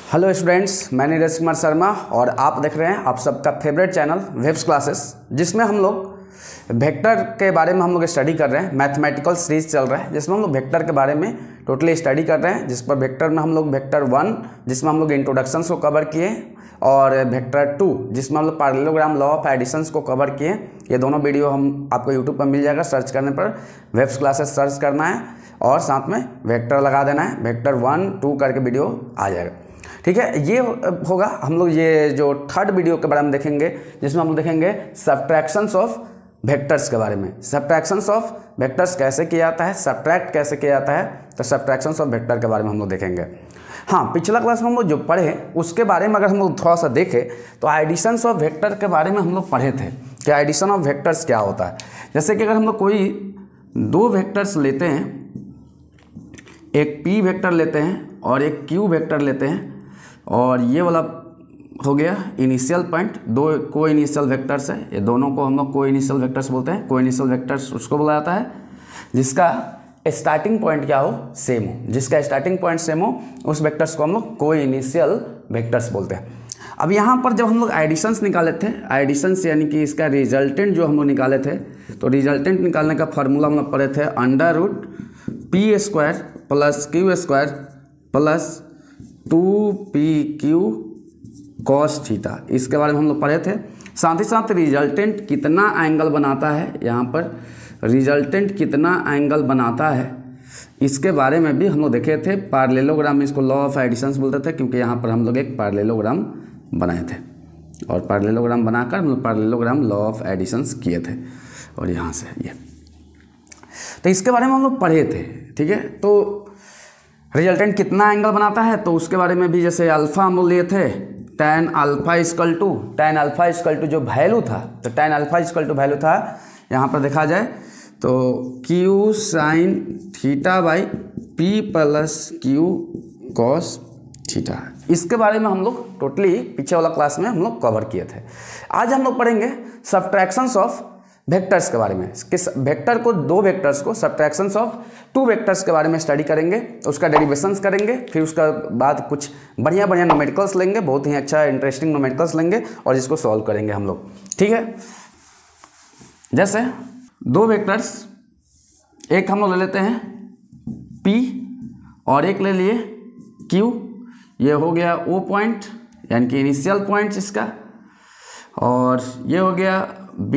Hello students, मैं नीरज कुमार शर्मा और आप देख रहे हैं आप सबका फेवरेट चैनल वेव्स क्लासेस, जिसमें हम लोग वेक्टर के बारे में हम लोग स्टडी कर रहे हैं। मैथमेटिकल सीरीज चल रहा है जिसमें हम लोग वेक्टर के बारे में टोटली स्टडी कर रहे हैं, जिस पर वेक्टर में हम लोग वेक्टर 1 जिसमें हम लोग इंट्रोडक्शंस को कवर किए और वेक्टर 2 जिसमें हम लोग पैरेललोग्राम लॉ ऑफ एडिशंस को कवर किए। ये दोनों वीडियो हम आपको यूट्यूब पर मिल जाएगा, सर्च करने पर वेव्स क्लासेस सर्च करना है और साथ में वेक्टर लगा देना है, वेक्टर 1, 2 करके वीडियो आ जाएगा। ठीक है, ये होगा हम लोग ये जो थर्ड वीडियो के बारे में देखेंगे, जिसमें हम लोग देखेंगे सब्ट्रैक्शंस ऑफ वेक्टर्स के बारे में। सब्ट्रैक्शंस ऑफ वेक्टर्स कैसे किया जाता है, सब्ट्रैक्ट कैसे किया जाता है, तो सब्ट्रैक्शंस ऑफ वेक्टर के बारे में हम लोग देखेंगे। हाँ, पिछला क्लास में हम लोग जो पढ़े उसके बारे में अगर हम लोग थोड़ा सा देखें तो एडिशंस ऑफ वेक्टर के बारे में हम लोग पढ़े थे कि एडिशन ऑफ वेक्टर्स क्या होता है। जैसे कि अगर हम लोग कोई दो वेक्टर्स लेते हैं, एक p वेक्टर लेते हैं और एक q वेक्टर लेते हैं, और ये वाला हो गया इनिशियल पॉइंट, दो को इनिशियल वेक्टर्स है, ये दोनों को हम लोग को इनिशियल वेक्टर्स बोलते हैं। को इनिशियल वेक्टर्स उसको बोला जाता है जिसका स्टार्टिंग पॉइंट क्या हो, सेम हो। जिसका स्टार्टिंग पॉइंट सेम हो उस वेक्टर्स को हम लोग को इनिशियल वेक्टर्स बोलते हैं। अब यहाँ पर जब हम लोग एडिशंस निकाले थे, एडिशंस यानी कि इसका रिजल्टेंट जो हम लोग निकाले थे, तो रिजल्टेंट निकालने का फार्मूला हम लोग पढ़े थे √p² + q² + 2pq cos theta. इसके बारे में हम लोग पढ़े थे। साथ ही साथ रिजल्टेंट कितना एंगल बनाता है, यहाँ पर रिजल्टेंट कितना एंगल बनाता है इसके बारे में भी हम लोग देखे थे। पैरेललोग्राम, इसको लॉ ऑफ एडिशंस बोलते थे क्योंकि यहाँ पर हम लोग एक पैरेललोग्राम बनाए थे और पैरेललोग्राम बनाकर हम लोग पैरेललोग्राम लॉ ऑफ एडिशंस किए थे। और यहाँ से ये तो इसके बारे में हम लोग पढ़े थे। ठीक है, तो रिजल्टेंट कितना एंगल बनाता है तो उसके बारे में भी, जैसे अल्फा हम लोग लिए थे tan α जो वैल्यू था, तो tan α वैल्यू था यहाँ पर देखा जाए तो q sin θ/p + q cos θ। इसके बारे में हम लोग टोटली पीछे वाला क्लास में हम लोग कवर किए थे। आज हम लोग पढ़ेंगे सब्ट्रैक्शंस ऑफ वेक्टर्स के बारे में। किस वेक्टर को, दो वेक्टर्स को सब्ट्रैक्शंस ऑफ 2 वेक्टर्स के बारे में स्टडी करेंगे, उसका डेरिवेशंस करेंगे, फिर उसका बाद कुछ बढ़िया बढ़िया न्यूमेरिकल्स लेंगे, बहुत ही अच्छा इंटरेस्टिंग न्यूमेरिकल्स लेंगे और इसको सॉल्व करेंगे हम लोग। ठीक है, जैसे दो वेक्टर्स, एक हम लोग ले लेते हैं P और एक ले लिए Q। ये हो गया O पॉइंट यानी कि इनिशियल पॉइंट इसका, और ये हो गया B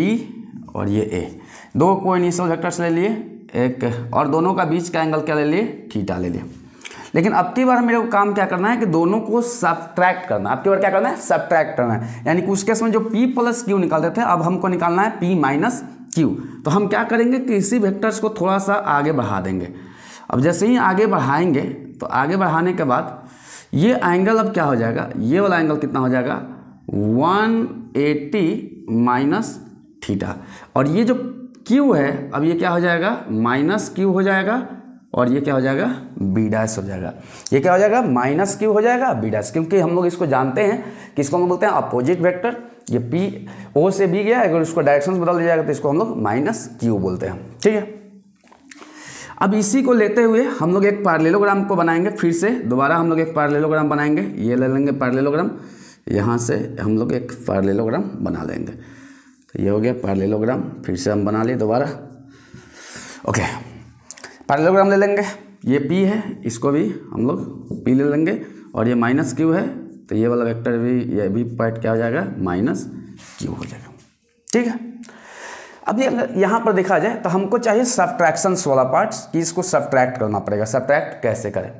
और ये A। दो को इनिशियल वेक्टर्स ले लिए एक, और दोनों का बीच का एंगल क्या ले लिए, थीटा ले लिए। लेकिन अब की बार मेरे को काम क्या करना है कि दोनों को सब्ट्रैक्ट करना। अब की बार क्या करना है, सब्ट्रैक्ट करना है। यानी कि उस केस में जो p + q निकालते थे, अब हमको निकालना है p - q। तो हम क्या करेंगे कि इसी वेक्टर्स को थोड़ा सा आगे बढ़ा देंगे। अब जैसे ही आगे बढ़ाएंगे तो आगे बढ़ाने के बाद ये एंगल अब क्या हो जाएगा, ये वाला एंगल कितना हो जाएगा 180 - थीटा, और ये जो q है अब ये क्या हो जाएगा -q हो जाएगा, और ये क्या हो जाएगा b' हो जाएगा। ये क्या हो जाएगा -q हो जाएगा b', क्योंकि हम लोग इसको जानते हैं कि इसको हम बोलते हैं अपोजिट वेक्टर। ये p o से b गया, अगर उसको डायरेक्शन बदल दिया जाएगा तो इसको हम लोग -q बोलते हैं। ठीक है, अब इसी को लेते हुए हम लोग एक पैरेललोग्राम को बनाएंगे। फिर से दोबारा हम लोग एक पैरेललोग्राम बनाएंगे। ये ले लेंगे पैरेललोग्राम, यहाँ से हम लोग एक पैरेललोग्राम बना लेंगे। तो ये हो गया पैरेललोग्राम, फिर से हम बना लिए दोबारा। ओके, पैरेललोग्राम ले लेंगे। ये p है, इसको भी हम लोग p ले लेंगे, और ये -q है तो ये वाला वेक्टर भी, ये भी पॉइंट क्या हो जाएगा -q हो जाएगा। ठीक है, अब यहाँ पर देखा जाए तो हमको चाहिए सब्ट्रैक्शंस वाला पार्ट, कि इसको सब्ट्रैक्ट करना पड़ेगा। सब्ट्रैक्ट कैसे करें,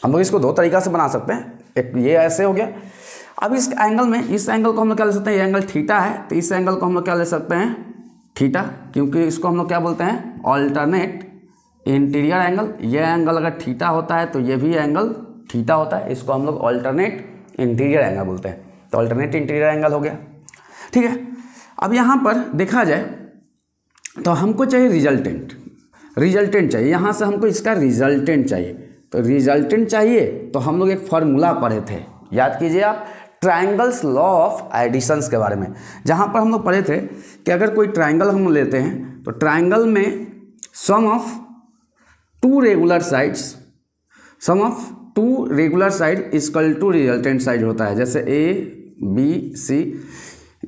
हम लोग इसको दो तरीका से बना सकते हैं। एक ये ऐसे हो गया। अब इस एंगल में, इस एंगल को हम लोग क्या ले सकते हैं, ये एंगल थीटा है तो इस एंगल को हम लोग क्या ले सकते हैं, थीटा, क्योंकि इसको हम लोग क्या बोलते हैं ऑल्टरनेट इंटीरियर एंगल। ये एंगल अगर थीटा होता है तो ये भी एंगल थीटा होता है, इसको हम लोग ऑल्टरनेट इंटीरियर एंगल बोलते हैं। तो ऑल्टरनेट इंटीरियर एंगल हो गया। ठीक है, अब यहाँ पर देखा जाए तो हमको चाहिए रिजल्टेंट चाहिए। यहाँ से हमको इसका रिजल्टेंट चाहिए। तो रिजल्टेंट चाहिए तो हम लोग एक फार्मूला पढ़े थे, याद कीजिए आप, ट्रायंगल्स लॉ ऑफ एडिशंस के बारे में, जहाँ पर हम लोग पढ़े थे कि अगर कोई ट्रायंगल हम लेते हैं तो ट्रायंगल में sum of two regular sides two regular side equal to resultant side होता है, जैसे ए बी सी,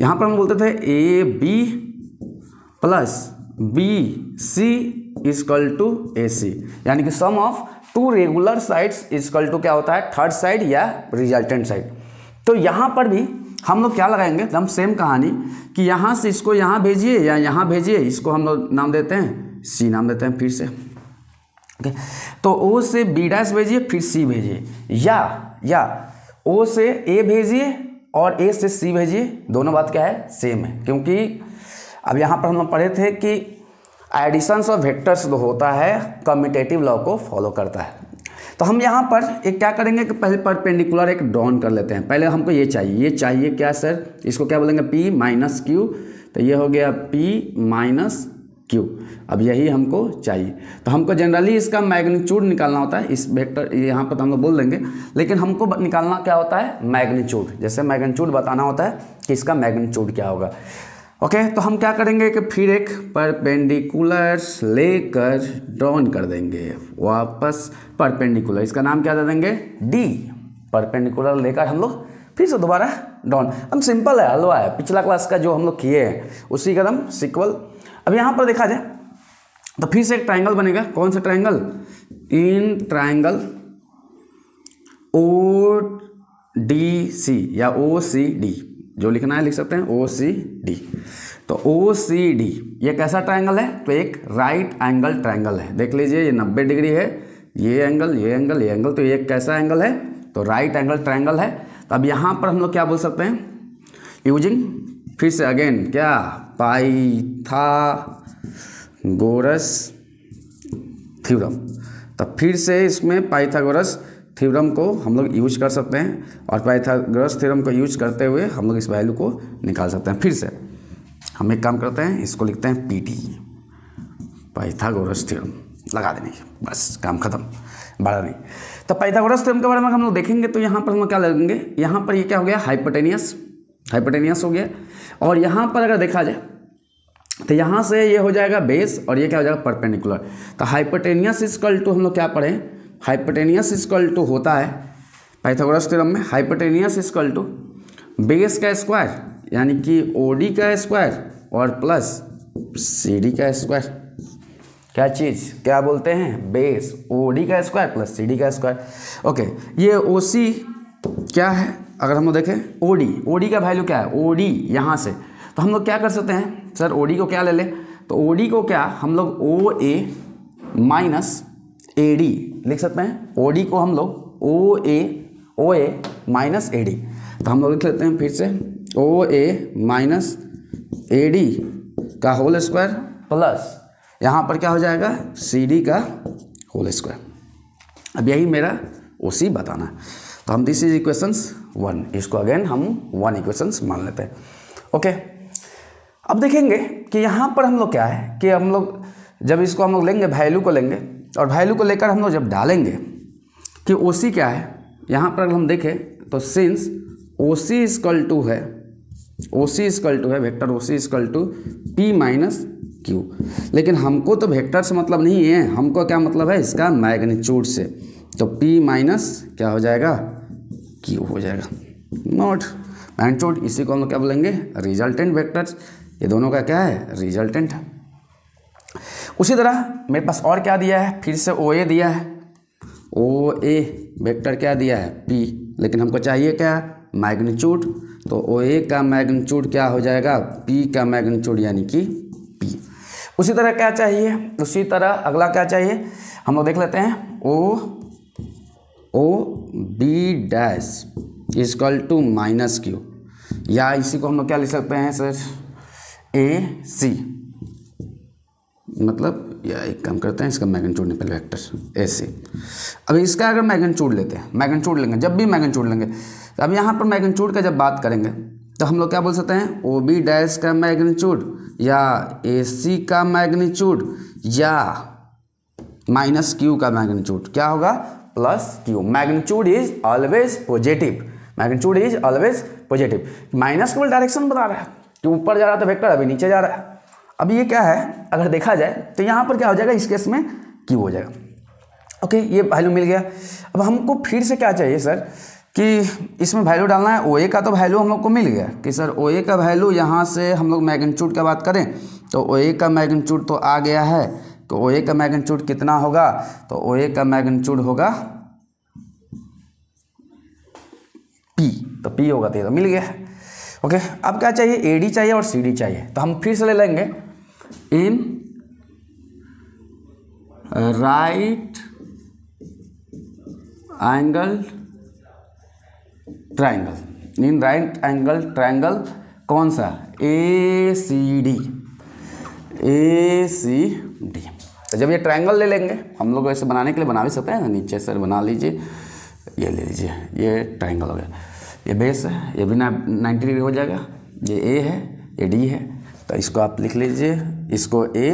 यहाँ पर हम बोलते थे A B plus B C equal to A C, यानी कि sum of two regular sides equal to क्या होता है, थर्ड साइड या रिजल्टेंट साइड। तो यहाँ पर भी हम लोग क्या लगाएंगे, एकदम सेम कहानी कि यहाँ से इसको यहाँ भेजिए या यहाँ भेजिए, इसको हम लोग नाम देते हैं सी नाम देते हैं फिर से। ओके, तो ओ से बी डैश भेजिए फिर सी भेजिए, या ओ से ए भेजिए और ए से सी भेजिए, दोनों बात क्या है, सेम है। क्योंकि अब यहाँ पर हम लोग पढ़े थे कि एडिशंस ऑफ वेक्टर्स जो होता है कम्यूटेटिव लॉ को फॉलो करता है। तो हम यहाँ पर एक क्या करेंगे कि पहले परपेंडिकुलर एक ड्रॉन कर लेते हैं। पहले हमको ये चाहिए क्या सर, इसको क्या बोलेंगे, P माइनस क्यू, तो ये हो गया P माइनस क्यू। अब यही हमको चाहिए, तो हमको जनरली इसका मैग्नीट्यूड निकालना होता है, इस वेक्टर यहाँ पर तो हम लोग बोल देंगे, लेकिन हमको निकालना क्या होता है, मैग्नीट्यूड। जैसे मैग्नीट्यूड बताना होता है कि इसका मैग्नीट्यूड क्या होगा। ओके, तो हम क्या करेंगे कि फिर एक परपेंडिकुलर लेकर ड्रॉन कर देंगे वापस परपेंडिकुलर, इसका नाम क्या दे देंगे, डी। परपेंडिकुलर लेकर हम लोग फिर से दोबारा ड्रॉन, हम सिंपल है, हलवा है, पिछला क्लास का जो हम लोग किए हैं उसी का हम सीक्वल। अब यहाँ पर देखा जाए तो फिर से एक ट्राइंगल बनेगा, कौन सा triangle, in triangle O D C या ओ सी डी, जो लिखना है लिख सकते हैं ओ सी डी। तो ओ सी डी ये कैसा ट्राइंगल है, तो एक राइट एंगल ट्राइंगल है। देख लीजिए ये 90 डिग्री है, ये एंगल ये एंगल ये एंगल, तो ये कैसा एंगल है, तो राइट एंगल ट्राइंगल है। तो अब यहाँ पर हम लोग क्या बोल सकते हैं, यूजिंग फिर से अगेन क्या, पाइथागोरस थ्योरम। तो फिर से इसमें पाइथागोरस थ्योरम को हम लोग यूज कर सकते हैं, और पाइथागोरस थ्योरम को यूज करते हुए हम लोग इस वैल्यू को निकाल सकते हैं। फिर से हम एक काम करते हैं, इसको लिखते हैं पीटी, पाइथागोरस थ्योरम लगा देने, बस काम खत्म, बड़ा नहीं। तो पाइथागोरस थ्योरम के बारे में हम लोग देखेंगे, तो यहाँ पर हम लोग क्या लगेंगे, यहाँ पर ये क्या हो गया, हाइपोटेनियस हो गया। और यहाँ पर अगर देखा जाए तो यहाँ से ये हो जाएगा बेस, और ये क्या हो जाएगा, परपेंडिकुलर। तो हाइपोटेनियस इक्वल टू हम लोग क्या पढ़े, हाइपोटेनियस इक्वल टू होता है पाइथागोरस थ्योरम में, हाइपोटेनियस इक्वल टू बेस का स्क्वायर यानी कि ओडी का स्क्वायर और प्लस सीडी का स्क्वायर। क्या चीज़ क्या बोलते हैं, बेस, ओडी का स्क्वायर प्लस सीडी का स्क्वायर। ओके, ये ओसी क्या है, अगर हम लोग देखें ओडी का वैल्यू क्या है, ओडी यहाँ से, तो हम लोग क्या कर सकते हैं सर, ओडी को क्या ले लें, तो ओडी को क्या हम लोग ओ ए माइनस ए डी लिख सकते हैं। ओडी को हम लोग ओ ए माइनस ए डी, तो हम लोग लिख लेते हैं फिर से ओ ए माइनस ए डी का होल स्क्वायर प्लस यहाँ पर क्या हो जाएगा, सी डी का होल स्क्वायर। अब यही मेरा ओ सी बताना है, तो हम दिस इज इक्वेशंस 1, इसको अगेन हम 1 इक्वेशंस मान लेते हैं। ओके, अब देखेंगे कि यहाँ पर हम लोग क्या है कि हम लोग जब इसको हम लोग लेंगे, वैल्यू को लेंगे, और वैल्यू को लेकर हम लोग जब डालेंगे कि ओ सी क्या है, यहाँ पर अगर हम देखें तो since O C equal to है, vector O C equal to P minus Q, लेकिन हमको तो वेक्टर से मतलब नहीं है, हमको क्या मतलब है, इसका मैग्नीट्यूड से। तो पी माइनस क्या हो जाएगा, क्यू हो जाएगा, नॉट मैग्नीट्यूड। इसी को हम लोग क्या बोलेंगे, रिजल्टेंट वेक्टर्स। ये दोनों का क्या है, रिजल्टेंट है। उसी तरह मेरे पास और क्या दिया है, फिर से ओ ए दिया है, ओ ए वेक्टर क्या दिया है, पी, लेकिन हमको चाहिए क्या, मैग्नीट्यूड। तो ओ ए का मैग्नीट्यूड क्या हो जाएगा, पी का मैग्नीट्यूड यानी कि पी। उसी तरह क्या चाहिए, उसी तरह अगला क्या चाहिए, हम लोग देख लेते हैं, O B dash equal to minus Q, या इसी को हम लोग क्या लिख सकते हैं सर, ए सी, मतलब या एक काम करते हैं, इसका मैग्नीट्यूड निकल वेक्टर ए सी। अब इसका अगर मैग्नीट्यूड लेते हैं, मैग्नीट्यूड लेंगे, जब भी मैग्नीट्यूड लेंगे, तो अब यहाँ पर मैग्नीट्यूड का जब बात करेंगे तो हम लोग क्या बोल सकते हैं, ओ बी डैश का मैग्नीट्यूड या ए सी का मैग्नीट्यूड या माइनस क्यू का मैग्नीट्यूड क्या होगा, plus Q. Magnitude is always positive, magnitude is always positive. Minus केवल डायरेक्शन बता रहा है कि ऊपर जा रहा था वेक्टर, अभी नीचे जा रहा है। अब ये क्या है, अगर देखा जाए तो यहाँ पर क्या हो जाएगा, इस केस में क्यू हो जाएगा। ओके, ये वैल्यू मिल गया। अब हमको फिर से क्या चाहिए सर कि इसमें वैल्यू डालना है। ओ ए का तो वैल्यू हम लोग को मिल गया कि सर ओ ए का वैल्यू यहाँ से हम लोग मैग्नीट्यूड की बात करें तो ओ ए का मैग्नीट्यूड तो आ गया है। तो ओ ए का मैग्नीट्यूड कितना होगा, तो ओ ए का मैग्नीट्यूड होगा पी, तो पी होगा तो मिल गया। ओके, अब क्या चाहिए, ए डी चाहिए और सी डी चाहिए। तो हम फिर से ले लेंगे in right angle triangle, in right angle triangle कौन सा, ए सी डी, ए सी डी। तो जब ये ट्राइंगल ले लेंगे हम लोग, ऐसे बनाने के लिए बना भी सकते हैं, नीचे सर बना लीजिए, ये ले लीजिए, ये ट्राइंगल हो गया, ये बेस है, ये भी 90 डिग्री हो जाएगा, ये ए है, ये डी है, तो इसको आप लिख लीजिए, इसको ए,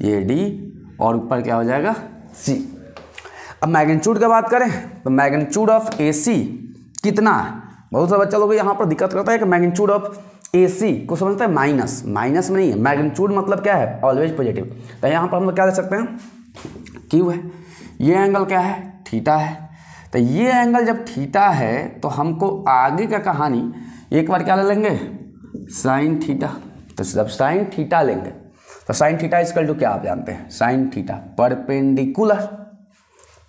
ये डी और ऊपर क्या हो जाएगा सी। अब मैग्नीट्यूड की बात करें तो मैग्नीट्यूड ऑफ ए सी कितना है। बहुत सारे बच्चा लोग यहाँ पर दिक्कत करता है कि मैग्नीट्यूड ऑफ ए सी को समझते हैं माइनस, माइनस में नहीं है, मैग्नीट्यूड मतलब क्या है, ऑलवेज पॉजिटिव। तो यहाँ पर हम लोग क्या ले सकते हैं, क्यू है, ये एंगल क्या है, थीटा है। तो ये एंगल जब थीटा है तो हमको आगे का कहानी एक बार क्या ले लेंगे, साइन थीटा। तो जब साइन थीटा लेंगे तो साइन थीटा इक्वल टू क्या आप जानते हैं, sine theta perpendicular,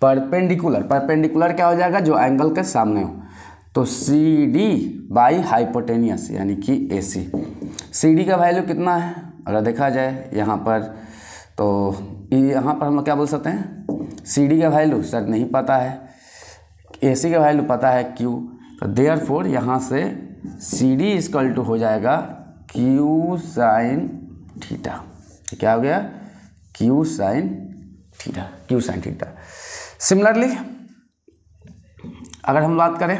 perpendicular, perpendicular क्या हो जाएगा, जो एंगल के सामने हो। तो सी डी बाई हाइपोटेनियस यानी कि ए सी। सी डी का वैल्यू कितना है अगर देखा जाए यहाँ पर, तो यहाँ पर हम लोग क्या बोल सकते हैं, सी डी का वैल्यू सर नहीं पता है, ए सी का वैल्यू पता है क्यू। तो देयरफॉर यहाँ से सी डी इक्वल टू हो जाएगा क्यू साइन थीटा। क्या हो गया, Q sine theta, Q sine theta. Similarly अगर हम बात करें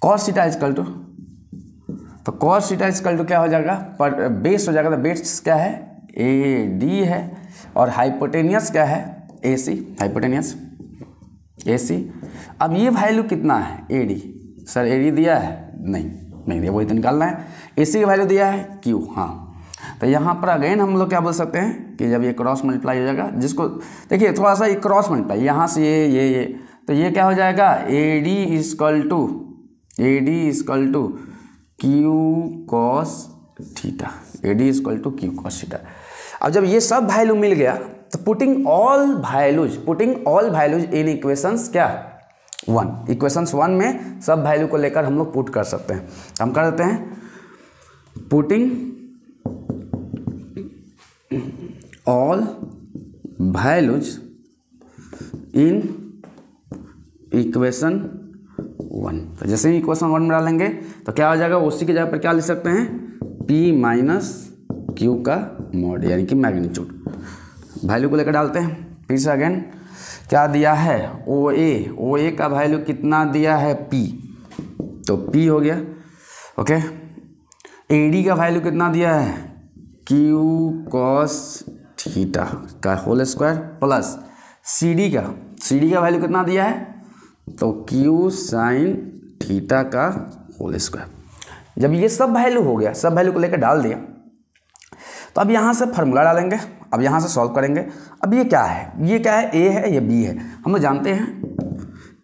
कॉस थीटा इक्वल टू, तो कॉस थीटा इक्वल टू क्या हो जाएगा, पर बेस हो जाएगा, तो बेस क्या है, ए डी है, और हाइपोटेनियस क्या है, ए सी, हाइपोटेनियस ए सी। अब ये वैल्यू कितना है, A D, sir A D दिया है, नहीं दिया, वही तो निकालना है। ए सी का वैल्यू दिया है क्यू, हाँ। तो यहाँ पर अगेन हम लोग क्या बोल सकते हैं कि जब ये क्रॉस मल्टीप्लाई हो जाएगा, जिसको देखिए थोड़ा सा ये क्रॉस मल्टीप्लाई, यहाँ से ये तो ये क्या हो जाएगा, A D equal to Q cos theta, A D equal to Q cos theta. अब जब ये सब वैल्यू मिल गया तो putting all values in equations क्या 1, इक्वेशंस 1 में सब वैल्यू को लेकर हम लोग पुट कर सकते हैं। हम कर देते हैं putting all values in equation 1। तो जैसे ही इक्वेशन 1 में डालेंगे तो क्या हो जाएगा, उसी की जगह पर क्या लिख सकते हैं, P माइनस क्यू का मॉड यानी कि मैग्नीट्यूड। वैल्यू को लेकर डालते हैं फिर से अगेन, क्या दिया है, ओ ए का वैल्यू कितना दिया है, P, तो P हो गया। ओके, ए डी का वैल्यू कितना दिया है, क्यू कॉस थीटा का whole square, plus C D का वैल्यू कितना दिया है, तो क्यू साइन थीटा का होल स्क्वायर। जब ये सब वैल्यू हो गया, सब वैल्यू को लेकर डाल दिया, तो अब यहाँ से फार्मूला डालेंगे, अब यहाँ से सॉल्व करेंगे। अब ये क्या है, ए है, ये बी है। हम लोग जानते हैं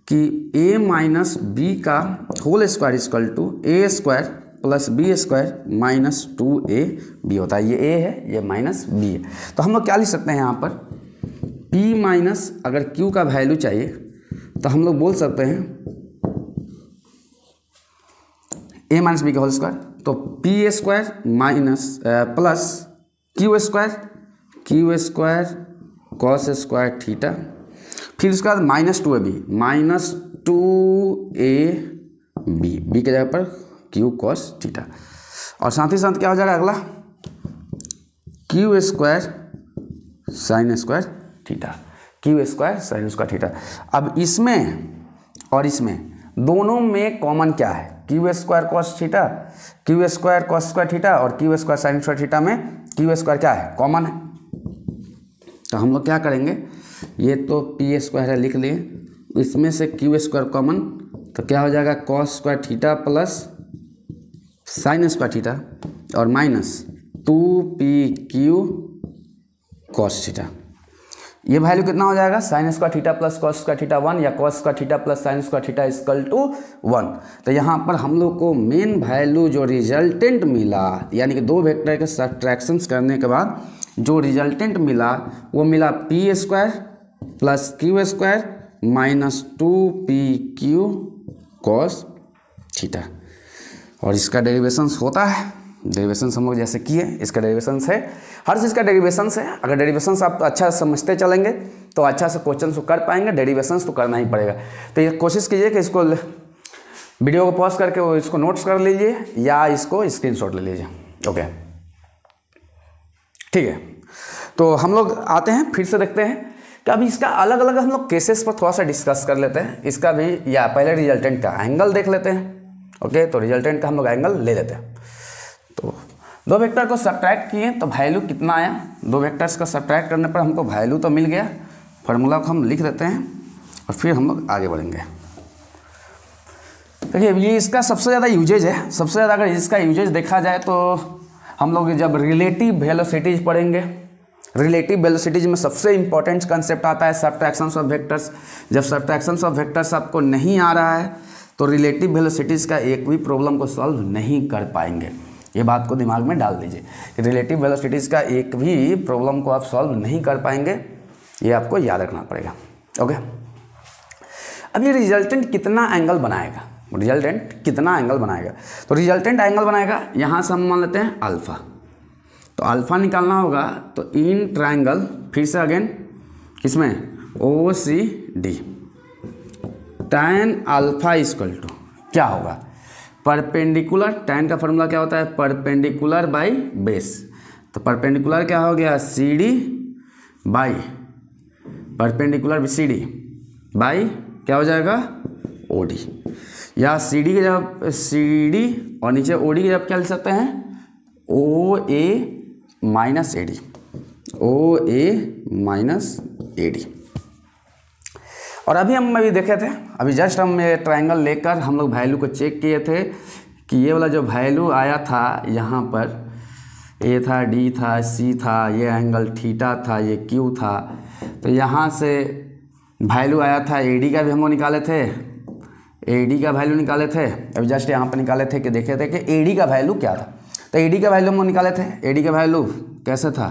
कि ए माइनस बी का whole square equal to A square plus B square minus 2a B होता है। ये a है, ये माइनस b है। तो हम लोग क्या लिख सकते हैं यहाँ पर, p माइनस, अगर q का वैल्यू चाहिए तो हम लोग बोल सकते हैं a माइनस बी का होल स्क्वायर, तो p square minus plus Q square cos square theta, फिर उसके बाद minus 2ab minus 2ab, B के जगह पर क्यू कॉस थीटा, और साथ ही साथ क्या हो जाएगा अगला, q square sine square theta, q square sine square theta. अब इसमें और इसमें दोनों में कॉमन क्या है, q square cos theta, q square cos square theta, और q square sine square theta में क्यू स्क्वायर क्या है, कॉमन है। तो हम लोग क्या करेंगे, ये तो पी स्क्वायर है लिख लिए, इसमें से क्यू स्क्वायर कॉमन, तो क्या हो जाएगा cos square theta plus sine square theta और minus 2p q cos theta. ये वैल्यू कितना हो जाएगा, sine square theta plus cos square theta 1 या cos square theta plus sine square theta equal to 1। तो यहाँ पर हम लोग को मेन वैल्यू जो रिजल्टेंट मिला, यानी कि दो वेक्टर के सब्ट्रैक्शंस करने के बाद जो रिजल्टेंट मिला वो मिला P square plus Q square minus 2pq cos theta. और इसका डेरिवेशंस होता है, डेरिवेशंस हम लोग जैसे किए, इसका डेरिवेशंस है, हर चीज़ का डेरिवेशंस है। अगर डेरिवेशंस आप अच्छा समझते चलेंगे तो अच्छा से क्वेश्चन को कर पाएंगे, डेरिवेशंस तो करना ही पड़ेगा। तो ये कोशिश कीजिए कि इसको वीडियो को पॉज करके वो इसको नोट्स कर लीजिए या इसको स्क्रीनशॉट ले लीजिए। ओके ठीक है, तो हम लोग आते हैं फिर से देखते हैं कि अभी इसका अलग अलग हम लोग केसेस पर थोड़ा सा डिस्कस कर लेते हैं इसका भी, या पहले रिजल्टेंट का एंगल देख लेते हैं। ओके, तो रिजल्टेंट का हम लोग एंगल ले लेते हैं। तो दो वेक्टर को सब्ट्रैक्ट किए तो वैल्यू कितना आया, दो वेक्टर्स का सब्ट्रैक्ट करने पर हमको वैल्यू तो मिल गया। फार्मूला को हम लिख देते हैं और फिर हम लोग आगे बढ़ेंगे। देखिए ये इसका सबसे ज़्यादा यूजेज है, सबसे ज़्यादा अगर इसका यूजेज देखा जाए तो हम लोग जब रिलेटिव वेलोसिटीज पढ़ेंगे, रिलेटिव वेलोसिटीज में सबसे इंपॉर्टेंट कंसेप्ट आता है सब्ट्रैक्शंस ऑफ वेक्टर्स। जब सब्ट्रैक्शंस ऑफ वेक्टर्स आपको नहीं आ रहा है तो रिलेटिव वेलोसिटीज़ का एक भी प्रॉब्लम को सॉल्व नहीं कर पाएंगे। ये बात को दिमाग में डाल दीजिए, रिलेटिव वेलोसिटीज़ का एक भी प्रॉब्लम को आप सॉल्व नहीं कर पाएंगे, ये आपको याद रखना पड़ेगा। ओके, अब ये रिजल्टेंट कितना एंगल बनाएगा, रिजल्टेंट कितना एंगल बनाएगा, तो रिजल्टेंट एंगल बनाएगा यहाँ से हम मान लेते हैं अल्फ़ा। तो अल्फ़ा निकालना होगा तो इन ट्रायंगल, फिर से अगेन किसमें, OCD, tan alpha equal to क्या होगा, परपेंडिकुलर, tan का फॉर्मूला क्या होता है, परपेंडिकुलर बाई बेस। तो परपेंडिकुलर क्या हो गया, CD by perpendicular CD by क्या हो जाएगा, OD, या CD के जब CD और नीचे OD के जब क्या लिख सकते हैं, OA minus AD, OA minus AD। और अभी हम अभी देखे थे, अभी जस्ट हम ये ट्रायंगल लेकर हम लोग वैल्यू को चेक किए थे कि ये वाला जो वैल्यू आया था यहाँ पर, A था, D था, C था, ये एंगल थीटा था, ये Q था। तो यहाँ से वैल्यू आया था AD का भी हम लोग निकाले थे, AD का वैल्यू निकाले थे, अभी जस्ट यहाँ पर निकाले थे कि देखे थे कि AD का वैल्यू क्या था। तो AD का वैल्यू हम लोग निकाले थे, AD का वैल्यू कैसे था,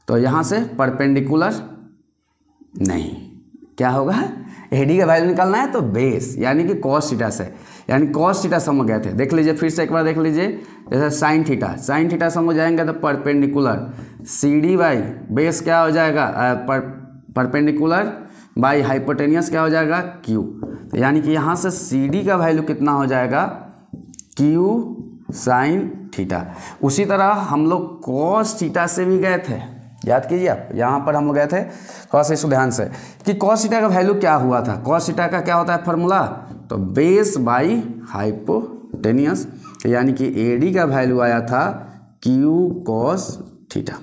तो यहाँ से परपेंडिकुलर नहीं, क्या होगा, AD का वैल्यू निकालना है तो बेस यानी कि कॉस थीटा से, यानी कॉस थीटा से हम गए थे। देख लीजिए फिर से एक बार देख लीजिए, जैसे साइन थीटा, साइन थीटा से हम जाएंगे तो परपेंडिकुलर CD बाई बेस क्या हो जाएगा, परपेंडिकुलर बाई हाइपोटेनियस क्या हो जाएगा, Q। तो यानी कि यहाँ से CD का वैल्यू कितना हो जाएगा, Q साइन थीटा। उसी तरह हम लोग कॉस थीटा से भी गए थे, याद कीजिए आप, यहाँ पर हम लोग गए थे थोड़ा सा इसको ध्यान से कि कॉस थीटा का वैल्यू क्या हुआ था, कॉस थीटा का क्या होता है फॉर्मूला, तो बेस बाई हाइपोटेनियस, यानी कि AD का वैल्यू आया था Q कॉस थीटा।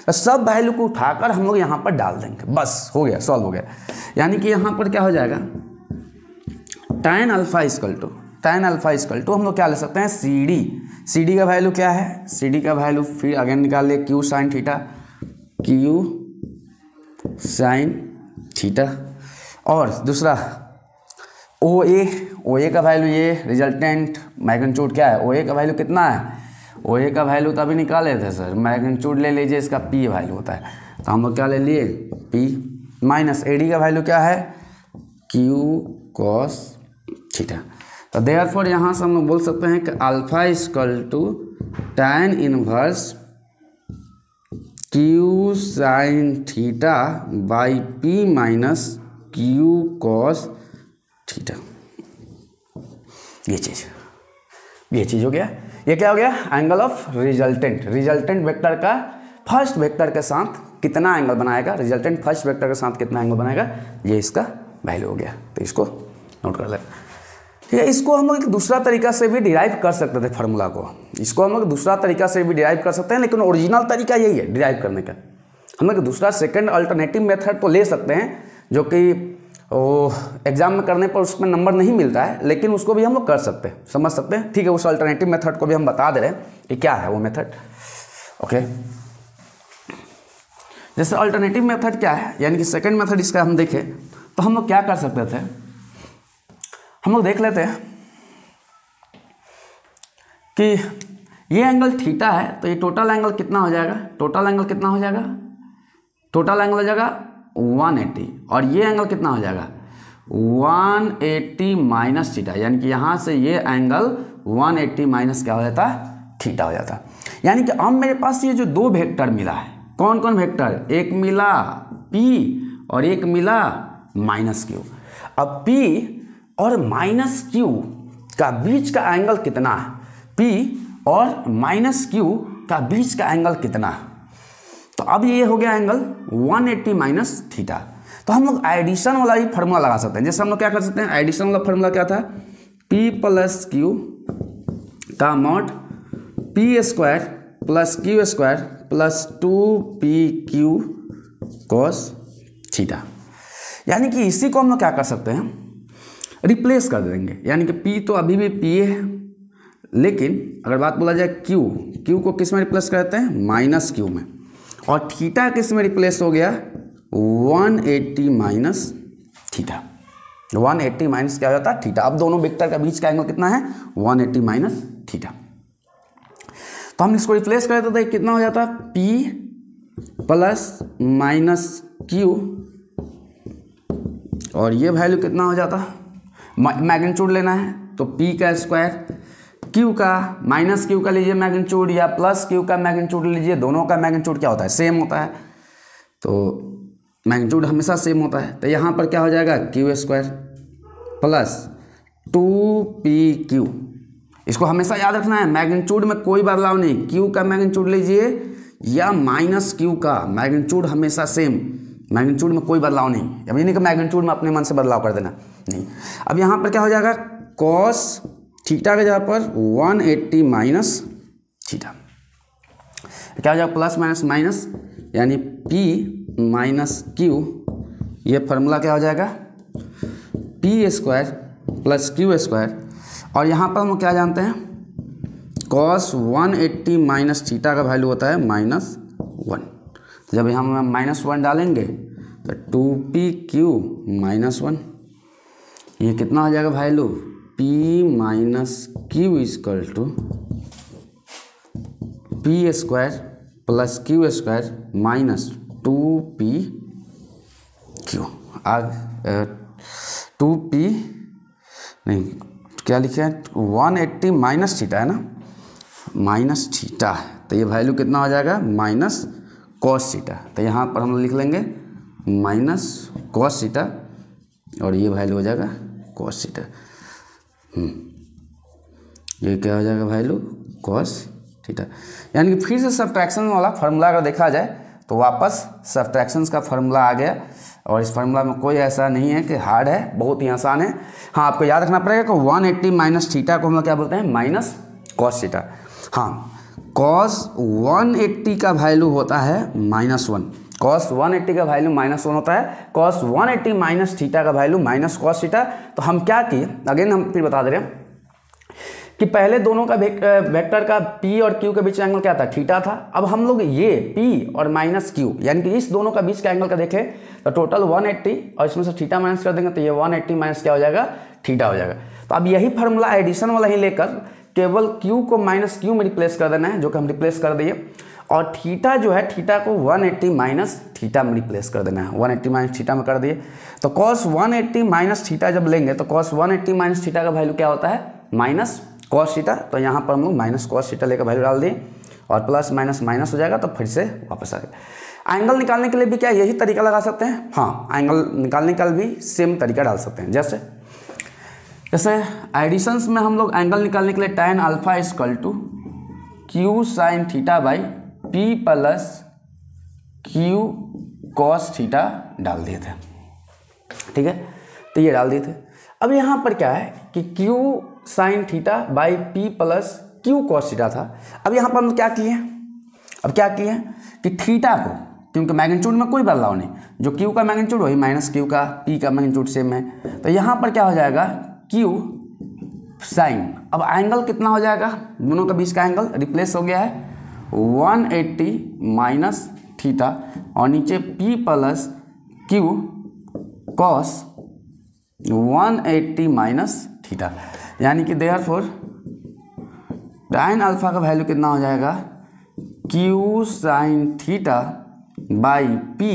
तो सब वैल्यू को उठाकर हम लोग यहाँ पर डाल देंगे, बस हो गया, सॉल्व हो गया। यानी कि यहाँ पर क्या हो जाएगा, tan alpha equal to, tan alpha equal to हम लोग क्या ले सकते हैं, CD का वैल्यू क्या है, CD का वैल्यू फिर अगेन निकाल लिए Q sine theta, Q sine theta, और दूसरा OA का वैल्यू, ये रिजल्टेंट मैग्नीट्यूड क्या है, OA का वैल्यू कितना है, OA का वैल्यू तभी निकाले थे सर, मैग्नीट्यूड ले लीजिए, इसका P वैल्यू होता है, तो हम लोग क्या ले लिए, P माइनस AD का वैल्यू क्या है, Q कॉस थीटा। तो देयरफॉर यहाँ से हम लोग बोल सकते हैं कि alpha equal to tan inverse Q sine theta by P minus Q cos theta. ये चीज़ हो गया, ये क्या हो गया, angle of resultant, resultant vector का फर्स्ट वेक्टर के साथ कितना एंगल बनाएगा, रिजल्टेंट फर्स्ट वेक्टर के साथ कितना एंगल बनाएगा, ये इसका वैल्यू हो गया। तो इसको नोट कर ले, ठीक है। इसको हम लोग एक दूसरा तरीका से भी डिराइव कर सकते थे फार्मूला को, इसको हम लोग दूसरा तरीका से भी डिराइव कर सकते हैं, लेकिन ओरिजिनल तरीका यही है डिराइव करने का। हम लोग दूसरा सेकंड अल्टरनेटिव मेथड तो ले सकते हैं, जो कि एग्जाम में करने पर उसमें नंबर नहीं मिलता है, लेकिन उसको भी हम लोग कर सकते हैं, समझ सकते हैं, ठीक है। उस अल्टरनेटिव मेथड को भी हम बता दे रहे हैं कि क्या है वो मेथड। ओके, जैसे अल्टरनेटिव मेथड क्या है, यानी कि सेकंड मेथड इसका हम देखें तो हम लोग क्या कर सकते थे, हम लोग देख लेते हैं कि ये एंगल थीटा है तो ये टोटल एंगल कितना हो जाएगा, टोटल एंगल कितना हो जाएगा, टोटल एंगल हो जाएगा 180 और ये एंगल कितना हो जाएगा 180 माइनस थीटा, यानी कि यहाँ से ये एंगल 180 माइनस क्या हो जाता है, थीटा हो जाता है। यानी कि अब मेरे पास ये जो दो वेक्टर मिला है, कौन कौन वेक्टर, एक मिला P और एक मिला माइनस Q। अब P और माइनस Q का बीच का एंगल कितना है, P और माइनस Q का बीच का एंगल कितना है, तो अब ये हो गया एंगल 180 माइनस थीटा। तो हम लोग एडिशन वाला ही फार्मूला लगा सकते हैं। जैसे हम लोग क्या कर सकते हैं, एडिशन वाला फार्मूला क्या था, P प्लस Q का mod P square plus Q square plus 2PQ cos theta. यानी कि इसी को हम लोग क्या कर सकते हैं, रिप्लेस कर देंगे। यानी कि P तो अभी भी P है, लेकिन अगर बात बोला जाए Q को किस में रिप्लेस करते हैं, माइनस Q में, और थीटा किस में रिप्लेस हो गया 180 माइनस थीटा। 180 माइनस क्या हो जाता है, थीटा। अब दोनों वेक्टर का बीच का एंगल कितना है 180 माइनस थीटा। तो हम इसको रिप्लेस करें तो कितना हो जाता है, P प्लस माइनस Q और ये वैल्यू कितना हो जाता, मैग्नीट्यूड लेना है तो P का स्क्वायर, Q का माइनस Q का लीजिए मैग्नीट्यूड या प्लस Q का मैग्नीट्यूड लीजिए, दोनों का मैग्नीट्यूड क्या होता है, सेम होता है, तो मैग्नीट्यूड हमेशा सेम होता है। तो यहाँ पर क्या हो जाएगा Q स्क्वायर प्लस 2PQ। इसको हमेशा याद रखना है, मैग्नीट्यूड में कोई बदलाव नहीं, Q का मैग्नीट्यूड लीजिए या माइनस Q का मैग्नीट्यूड हमेशा सेम, मैग्नीट्यूड में कोई बदलाव नहीं। अब ये नहीं कि मैग्नीट्यूड में अपने मन से बदलाव कर देना, नहीं। अब यहाँ पर क्या हो जाएगा, कॉस थीटा के जगह पर 180 माइनस थीटा, क्या हो जाएगा प्लस माइनस माइनस, यानी P माइनस Q, ये फार्मूला क्या हो जाएगा P square plus Q square, और यहाँ पर हम क्या जानते हैं, कॉस 180 माइनस थीटा का वैल्यू होता है -1। तो जब यहाँ हम -1 डालेंगे तो 2PQ -1, ये कितना हो जाएगा value, P minus Q equal to P square plus Q square minus 2PQ। आग 2P नहीं, क्या लिखे हैं 180 माइनस थीटा है ना, माइनस थीटा, तो ये वैल्यू कितना हो जाएगा माइनस कॉस थीटा। तो यहाँ पर हम लिख लेंगे माइनस कॉस थीटा और ये वैल्यू हो जाएगा कॉस थीटा। ये क्या हो जाएगा वैल्यू कॉस थीटा। यानी कि फिर से सब्ट्रैक्शन वाला फार्मूला अगर देखा जाए तो वापस सब्ट्रैक्शंस का फार्मूला आ गया, और इस फार्मूला में कोई ऐसा नहीं है कि हार्ड है, बहुत ही आसान है। हाँ, आपको याद रखना पड़ेगा कि 180 माइनस थीटा को हम लोग क्या बोलते हैं, माइनस कॉस थीटा। हाँ, कॉस 180 का वैल्यू होता है -1, कॉस 180 का वैल्यू -1 होता है, कॉस 180 माइनस थीटा का वैल्यू माइनस कॉस थीटा। तो हम क्या किए, अगेन हम फिर बता दे रहे हैं कि पहले दोनों का वेक्टर का P और Q के बीच एंगल क्या था, थीटा था। अब हम लोग ये P और माइनस Q यानी कि इस दोनों का बीच का एंगल का देखें तो टोटल 180 और इसमें से थीटा माइनस कर देंगे तो ये 180 माइनस क्या हो जाएगा, थीटा हो जाएगा। तो अब यही फार्मूला एडिशन वाला ही लेकर केवल Q को माइनस Q में रिप्लेस कर देना है, जो कि हम रिप्लेस कर दिए, और थीटा जो है थीटा को 180 माइनस थीटा में रिप्लेस कर देना है, 180 माइनस थीटा में कर दिए। तो कॉस 180 माइनस थीटा जब लेंगे तो कॉस 180 माइनस थीटा का वैल्यू क्या होता है, माइनस कॉस थीटा। तो यहाँ पर हम लोग माइनस कॉस थीटा लेकर वैल्यू डाल दिए और प्लस माइनस माइनस हो जाएगा, तो फिर से वापस आ गया। एंगल निकालने के लिए भी क्या यही तरीका लगा सकते हैं, हाँ, एंगल निकालने का भी सेम तरीका डाल सकते हैं। जैसे एडिशंस में हम लोग एंगल निकालने के लिए tan alpha equal to Q sine theta by P plus Q cos theta डाल दिए थे, ठीक है। तो ये डाल दिए थे। अब यहाँ पर क्या है कि Q sine theta by P plus Q cos theta था। अब यहाँ पर हम क्या किए, अब क्या किए कि थीटा को, क्योंकि मैग्नीट्यूड में कोई बदलाव नहीं, जो Q का मैग्नीट्यूड वही माइनस Q का, P का मैग्नीट्यूड सेम है, तो यहाँ पर क्या हो जाएगा Q साइन। अब एंगल कितना हो जाएगा, दोनों के बीच का एंगल रिप्लेस हो गया है 180 माइनस थीटा। और नीचे p plus Q cos 180 minus theta, यानी कि देयरफॉर टाइन अल्फा का वैल्यू कितना हो जाएगा, Q sine theta by P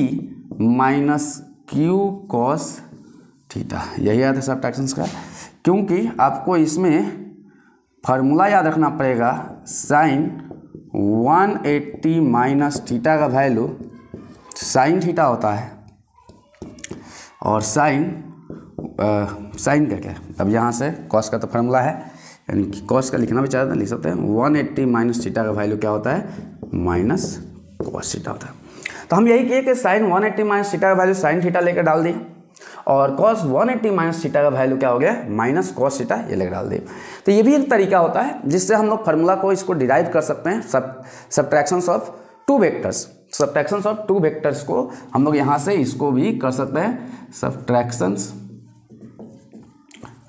minus Q cos theta. यही आता है सब्ट्रैक्शंस का, क्योंकि आपको इसमें फार्मूला याद रखना पड़ेगा, साइन 180 माइनस थीटा का वैल्यू साइन थीटा होता है, और साइन का क्या, अब यहाँ से कॉस का तो फार्मूला है, यानी कि कॉस का लिखना भी चाहते हैं लिख सकते हैं, 180 माइनस थीटा का वैल्यू क्या होता है, माइनस कॉस थीटा होता है। तो हम यही किए कि साइन 180 माइनस थीटा का वैल्यू साइन थीटा लेकर डाल दिए, और कॉस 180 माइनस थीटा का वैल्यू क्या हो गया, माइनस कॉस थीटा, ये लेकर डाल दिए। तो ये भी एक तरीका होता है जिससे हम लोग फार्मूला को इसको डिराइव कर सकते हैं, subtractions of two vectors. Subtractions of two vectors को हम लोग यहाँ से इसको भी कर सकते हैं, सब्ट्रैक्शंस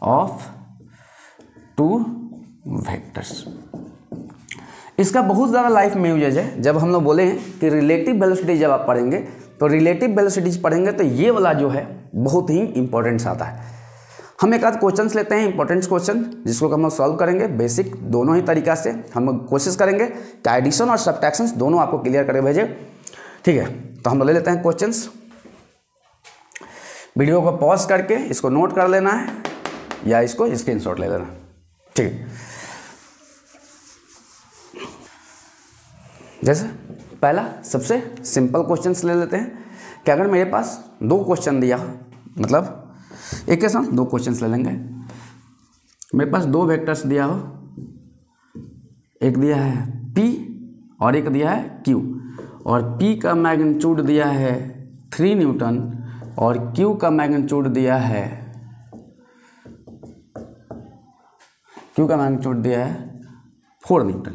ऑफ टू वेक्टर्स। इसका बहुत ज़्यादा लाइफ में यूजेज है। जब हम लोग बोले हैं कि रिलेटिव वेलोसिटी जब आप पढ़ेंगे, तो रिलेटिव वेलोसिटीज पढ़ेंगे तो ये वाला जो है बहुत ही इंपॉर्टेंट आता है। हम एक आध क्वेश्चंस लेते हैं, इंपॉर्टेंट क्वेश्चन, जिसको हम लोग सॉल्व करेंगे बेसिक दोनों ही तरीका से। हम लोग कोशिश करेंगे कि एडिशन और सब्ट्रैक्शंस दोनों आपको क्लियर करके भेजे, ठीक है। तो हम लोग ले लेते हैं क्वेश्चंस। वीडियो को पॉज करके इसको नोट कर लेना है या इसको स्क्रीनशॉट ले लेना, ठीक है। जैसे पहला सबसे सिंपल क्वेश्चंस ले लेते हैं कि अगर मेरे पास दो क्वेश्चन दिया, मतलब एक के साथ दो क्वेश्चंस ले लेंगे। मेरे पास दो वेक्टर्स दिया हो, एक दिया है P और एक दिया है Q, और P का मैग्नीट्यूड दिया है 3 न्यूटन और Q का मैग्नीट्यूड दिया है 4 न्यूटन,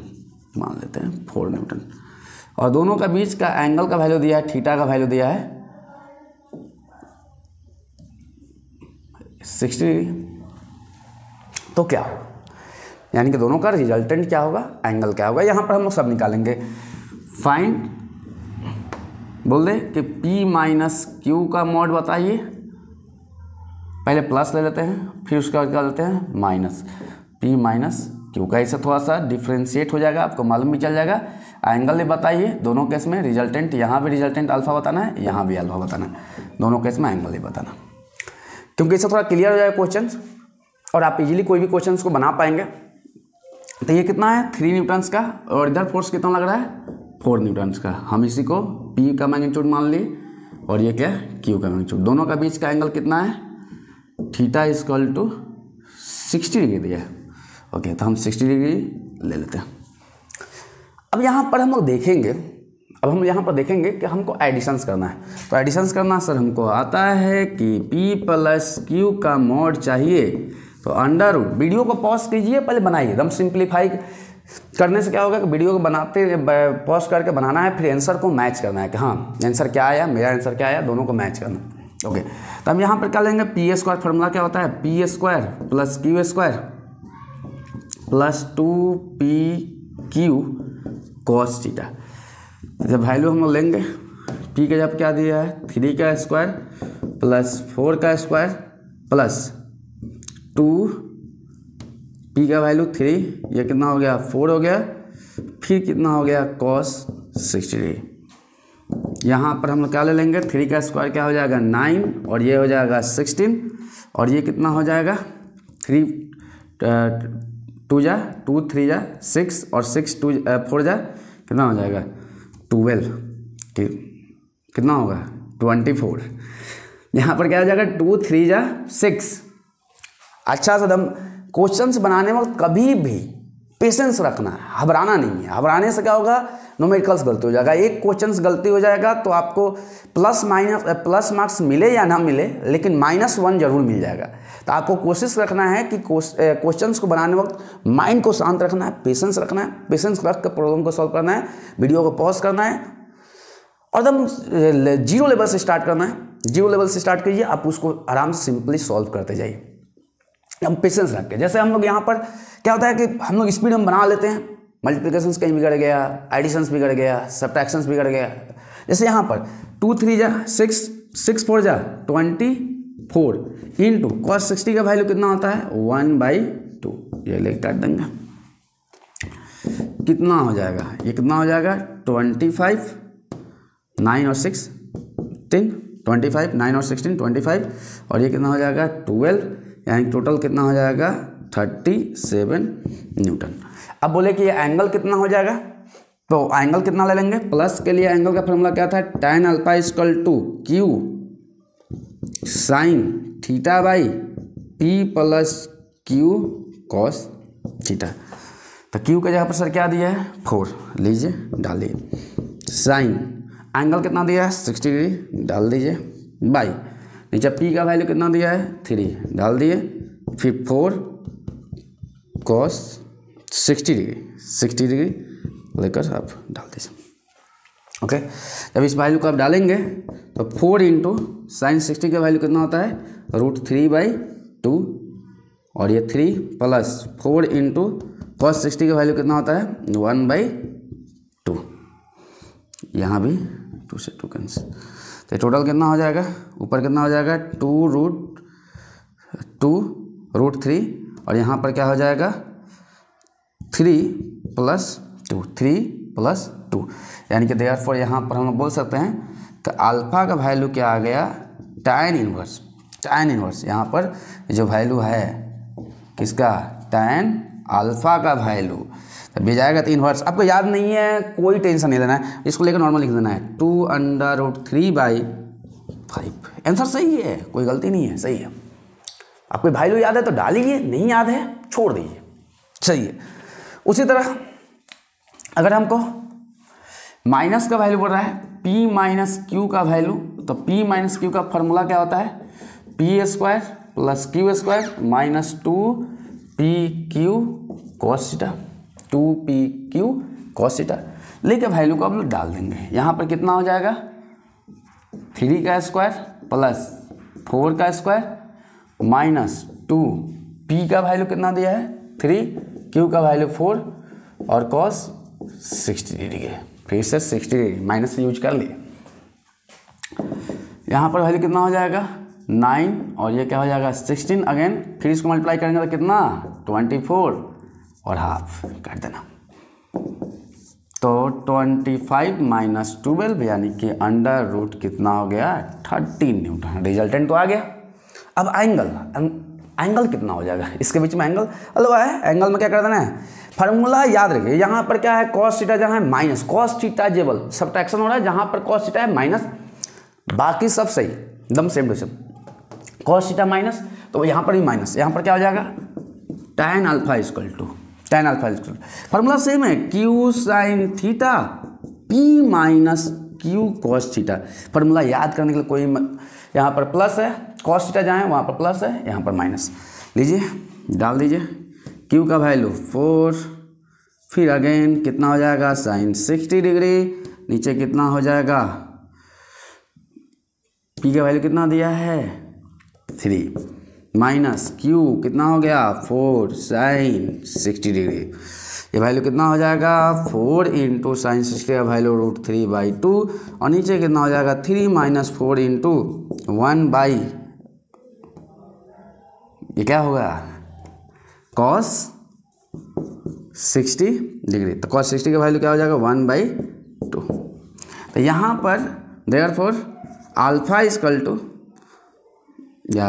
मान लेते हैं 4 न्यूटन, और दोनों का बीच का एंगल का वैल्यू दिया है, थीटा का वैल्यू दिया है 60 डिग्री। तो क्या होगा, यानी कि दोनों का रिजल्टेंट क्या होगा, एंगल क्या होगा, यहाँ पर हम लोग सब निकालेंगे। फाइंड, बोल दे कि P माइनस क्यू का मॉड बताइए। पहले प्लस ले लेते हैं, फिर उसका क्या लेते हैं माइनस, P माइनस क्यू का। इससे थोड़ा सा डिफ्रेंशिएट हो जाएगा, आपको मालूम भी चल जाएगा। एंगल भी बताइए, दोनों केस में रिजल्टेंट, यहाँ भी रिजल्टेंट अल्फा बताना है, यहाँ भी अल्फा बताना है, दोनों केस में एंगल ही बताना, क्योंकि इससे थोड़ा क्लियर हो जाएगा क्वेश्चन और आप इजीली कोई भी क्वेश्चन को बना पाएंगे। तो ये कितना है 3 न्यूटन्स का, और इधर फोर्स कितना लग रहा है 4 न्यूटन्स का। हम इसी को P का मैग्नीट्यूड मान लिए, और ये क्या है Q का मैग्नीट्यूड। दोनों का बीच का एंगल कितना है, थीटा इक्वल टू 60 डिग्री दिया है। ओके, तो हम 60 डिग्री ले लेते हैं। अब यहाँ पर हम लोग देखेंगे, कि हमको एडिशंस करना है। तो एडिशंस करना सर हमको आता है कि P प्लस Q का मॉड चाहिए, तो अंडर रूट, वीडियो को पॉज कीजिए, पहले बनाइए। एकदम सिंप्लीफाई करने से क्या होगा कि वीडियो को बनाते पॉज करके बनाना है, फिर आंसर को मैच करना है कि हाँ आंसर क्या आया, मेरा आंसर क्या आया, दोनों को मैच करना। ओके, तो हम यहाँ पर क्या लेंगे, P स्क्वायर फार्मूला क्या होता है, P square plus Q square plus 2PQ cos theta. जब वैल्यू हम लोग लेंगे, P का जब क्या दिया है 3 का स्क्वायर प्लस 4 का स्क्वायर प्लस 2P का वैल्यू 3, ये कितना हो गया 4 हो गया, फिर कितना हो गया कॉस 60 डिग्री। यहाँ पर हम लोग क्या ले लेंगे, 3 का स्क्वायर क्या हो जाएगा 9, और ये हो जाएगा 16, और ये कितना हो जाएगा 3 2 जा 2 3 जा 6, और 6 2 4 जा कितना हो जाएगा 12, कितना होगा 24। यहाँ पर क्या हो जाएगा 2 3 जा 6। अच्छा सदम, क्वेश्चंस बनाने में कभी भी पेशेंस रखना है, घबराना नहीं है। घबराने से क्या होगा, न्यूमेरिकल्स गलती हो जाएगा। एक क्वेश्चंस गलती हो जाएगा तो आपको प्लस मार्क्स मिले या ना मिले, लेकिन -1 जरूर मिल जाएगा। तो आपको कोशिश रखना है कि क्वेश्चंस को बनाने वक्त माइंड को शांत रखना है, पेशेंस रखना है, पेशेंस रख कर प्रॉब्लम को सॉल्व करना है, वीडियो को पॉज करना है और एकदम 0 लेवल से स्टार्ट करना है। 0 लेवल से स्टार्ट कीजिए, आप उसको आराम से सिंपली सॉल्व करते जाइए, हम पेशेंस रख के। जैसे हम लोग यहाँ पर क्या होता है कि हम लोग स्पीड में बना लेते हैं, मल्टीप्लिकेशंस कहीं बिगड़ गया, एडिशंस बिगड़ गया, सब्ट्रैक्शंस बिगड़ गया, जैसे यहाँ पर 2 3 जा 6, 6 4 जा 24 इंटू कॉस 60 का वैल्यू कितना होता है 1/2। ये लेके काट देंगे, कितना हो जाएगा, ये कितना हो जाएगा 25, 9 और 6 10, 25, 9 और 16 25, और ये कितना हो जाएगा 12, यानी टोटल कितना हो जाएगा 37 न्यूटन। अब बोले कि ये एंगल कितना हो जाएगा, तो एंगल कितना ले लेंगे, प्लस के लिए एंगल का फॉर्मूला क्या था, tan alpha equal to Q sine theta by P plus Q cos theta. तो Q के जगह पर सर क्या दिया है 4, लीजिए डालिए, साइन एंगल कितना दिया है 60 डिग्री डाल दीजिए, बाई नीचे P का वैल्यू कितना दिया है 3 डाल दिए, फिर 4 कॉस 60 डिग्री लेकर आप डाल दीजिए। ओके, जब इस वैल्यू को आप डालेंगे तो 4 इंटू साइन 60 का वैल्यू कितना होता है √3/2, और ये 3 प्लस 4 इंटू कॉस 60 का वैल्यू कितना होता है 1/2, यहाँ भी 2 से 2 कैंसिल, तो टोटल कितना हो जाएगा, ऊपर कितना हो जाएगा 2√3, और यहाँ पर क्या हो जाएगा 3 + 2, यानी कि देयरफॉर यहाँ पर हम बोल सकते हैं कि अल्फा का वैल्यू क्या आ गया tan इनवर्स, यहाँ पर जो वैल्यू है किसका tan अल्फा का वैल्यू, तब भी जाएगा तो इन्वर्स। आपको याद नहीं है कोई टेंशन नहीं लेना है, इसको लेकर नॉर्मल लिख देना है 2√3/5। आंसर सही है, कोई गलती नहीं है, सही है। आपको वैल्यू याद है तो डालिए, नहीं याद है छोड़ दीजिए, सही है। उसी तरह अगर हमको माइनस का वैल्यू बोल रहा है P माइनस Q का वैल्यू, तो P माइनस Q का फॉर्मूला क्या होता है P² + Q² minus 2PQ cos theta, 2PQ cos theta लेके वैल्यू को आप लोग डाल देंगे। यहाँ पर कितना हो जाएगा 3 का स्क्वायर प्लस 4 का स्क्वायर माइनस 2, P का वैल्यू कितना दिया है 3, Q का वैल्यू 4 और cos 60 डिग्री है, फिर से 60 डिग्री माइनस यूज कर लिए। यहाँ पर वैल्यू कितना हो जाएगा 9, और ये क्या हो जाएगा 16, अगेन फिर इसको मल्टीप्लाई करेंगे तो कितना 24 और हाफ काट देना, तो 25 माइनस 12 यानी कि √ कितना हो गया 13 न्यूटन, रिजल्टेंट तो आ गया। अब एंगल कितना हो जाएगा, इसके बीच में एंगल है, एंगल में क्या कर देना है फार्मूला याद रखिए। यहाँ पर क्या है cos थीटा, जहाँ है माइनस cos थीटा जेबल सब्ट्रैक्शन हो रहा है, जहाँ पर cos थीटा है माइनस, बाकी सब सही एकदम same to same, cos theta minus, तो यहाँ पर भी माइनस, यहाँ पर क्या हो जाएगा tan alpha equal to formula same है Q sine theta P minus Q cos theta. Formula याद करने के लिए कोई यहाँ पर प्लस है, cos थीटा जहाँ है वहाँ पर प्लस है, यहाँ पर माइनस, लीजिए डाल दीजिए Q का वैल्यू 4, फिर अगेन कितना हो जाएगा साइन 60 डिग्री, नीचे कितना हो जाएगा P का वैल्यू कितना दिया है 3 माइनस Q कितना हो गया 4 साइन 60 डिग्री, ये वैल्यू कितना हो जाएगा 4 इंटू साइन 60 का वैल्यू √3/2, और नीचे कितना हो जाएगा 3 माइनस 4 इंटू 1/, ये क्या होगा cos 60 डिग्री, तो cos 60 का वैल्यू क्या हो जाएगा 1/2। तो यहाँ पर देयरफॉर अल्फा इक्वल टू, या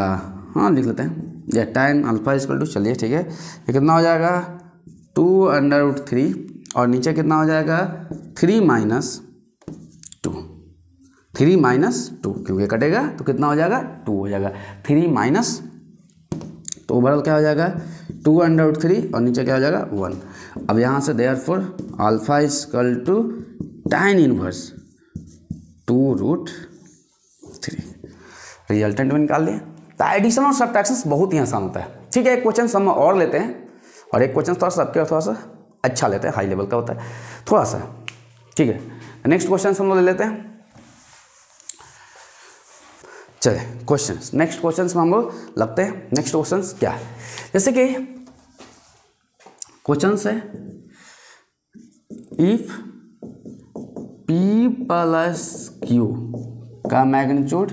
हाँ लिख लेते हैं, या tan अल्फा इक्वल टू, चलिए ठीक है, ये कितना हो जाएगा 2√3, और नीचे कितना हो जाएगा 3 माइनस 2 क्योंकि कटेगा तो कितना हो जाएगा 2 हो जाएगा, 3 माइनस, तो ओवरऑल क्या हो जाएगा 2√3 और नीचे क्या हो जाएगा 1। अब यहाँ से therefore alpha equal to tan inverse 2√3, resultant में निकाल दिया। तो एडिशन और सब्ट्रैक्शन बहुत ही आसान होता है। ठीक है, एक क्वेश्चन हम और लेते हैं, और एक क्वेश्चन थोड़ा सा आपके थोड़ा सा अच्छा लेते हैं, हाई लेवल का होता है थोड़ा सा, ठीक है। नेक्स्ट क्वेश्चन हम लोग ले लेते हैं, चलिए क्वेश्चंस, नेक्स्ट क्वेश्चंस में हम लोग लगते हैं। नेक्स्ट क्वेश्चंस क्या है, जैसे कि क्वेश्चन है इफ पी प्लस क्यू का magnitude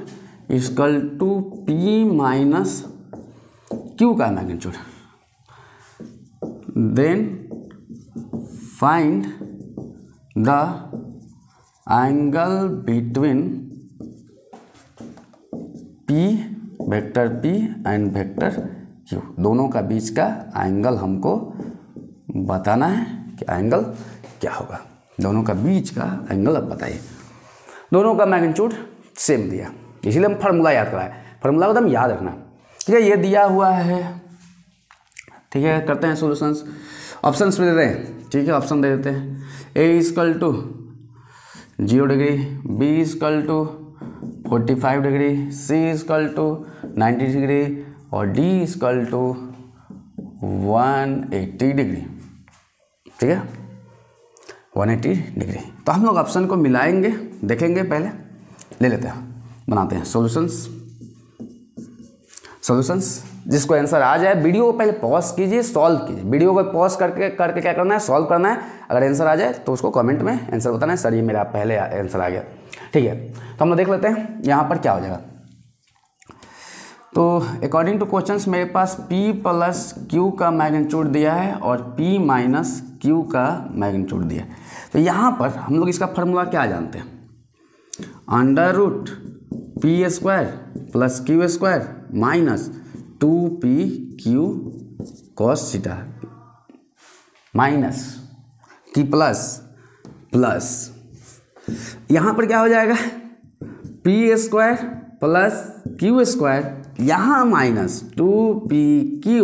equal to P minus q का magnitude, then find the angle between p vector p and vector q, दोनों का बीच का एंगल हमको बताना है कि एंगल क्या होगा। दोनों का बीच का एंगल अब बताइए। दोनों का मैग्नीट्यूड सेम दिया, इसीलिए हम फार्मूला याद कराए। फार्मूला को एकदम याद रखना, ठीक है। ये दिया हुआ है, ठीक है। करते हैं सॉल्यूशंस, ऑप्शंस भी दे देते हैं, ठीक है। ऑप्शन दे देते हैं, A equal to 0 degree, B equal to 45 degree, C equal to 90 degree और डी इक्वल टू 180 डिग्री, ठीक है, 180 डिग्री। तो हम लोग ऑप्शन को मिलाएंगे, देखेंगे, पहले ले लेते हैं, बनाते हैं सॉल्यूशंस। जिसको आंसर आ जाए वीडियो को पहले पॉज कीजिए, सॉल्व कीजिए। वीडियो को पॉज करके क्या करना है, सॉल्व करना है। अगर आंसर आ जाए तो उसको कमेंट में आंसर बताना है, सर ये मेरा पहले आंसर आ गया, ठीक है। तो हम लोग देख लेते हैं यहाँ पर क्या हो जाएगा। तो अकॉर्डिंग टू क्वेश्चंस मेरे पास P प्लस Q का मैग्नीट्यूड दिया है और P माइनस Q का मैग्नीट्यूड दिया है। तो यहाँ पर हम लोग इसका फार्मूला क्या जानते हैं, under root P square plus Q square minus 2PQ cos theta minus की प्लस यहाँ पर क्या हो जाएगा, P square plus Q square, यहाँ माइनस 2PQ